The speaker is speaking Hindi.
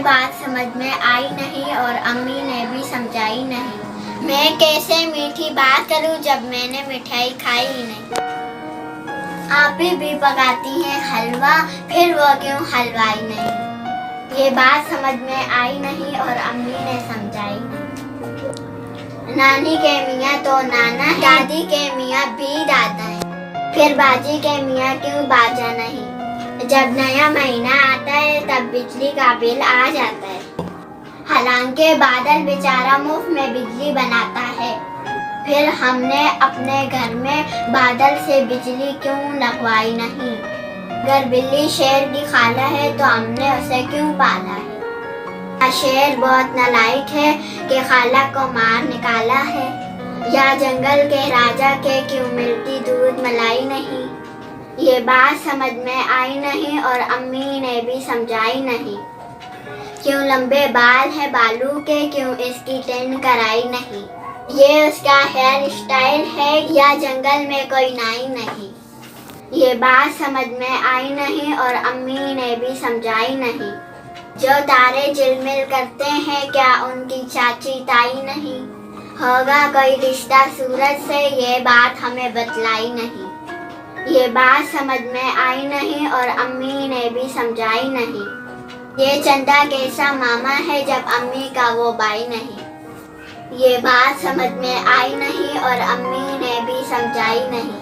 बात समझ में आई नहीं और अम्मी ने भी समझाई नहीं। मैं कैसे मीठी बात करूं जब मैंने मिठाई खाई ही नहीं। आप भी पकाती हैं हलवा, फिर वो क्यों हलवाई नहीं। ये बात समझ में आई नहीं और अम्मी ने समझाई नहीं। नानी के मियाँ तो नाना है, दादी के मियाँ भी दादा है, फिर बाजी के मियाँ क्यों बाजा नहीं। जब नया महीना आता है तब बिजली का बिल आ जाता है। हालांकि बादल बेचारा मुफ्त में बिजली बनाता है, फिर हमने अपने घर में बादल से बिजली क्यों लगवाई नहीं। अगर बिल्ली शेर की खाला है तो हमने उसे क्यों पाला है। शेर बहुत नालायक है कि खाला को मार निकाला है, या जंगल के राजा के क्यों मिलती दूध मलाई नहीं। ये बात समझ में आई नहीं और अम्मी ने भी समझाई नहीं। क्यों लंबे बाल है बालू के, क्यों इसकी टेन कराई नहीं। ये उसका हेयर स्टाइल है या जंगल में कोई नाई नहीं। ये बात समझ में आई नहीं और अम्मी ने भी समझाई नहीं। जो तारे झिलमिल करते हैं क्या उनकी चाची ताई नहीं। होगा कोई रिश्ता सूरज से, ये बात हमें बतलाई नहीं। ये बात समझ में आई नहीं और अम्मी ने भी समझाई नहीं। ये चंदा कैसा मामा है जब अम्मी का वो भाई नहीं। ये बात समझ में आई नहीं और अम्मी ने भी समझाई नहीं।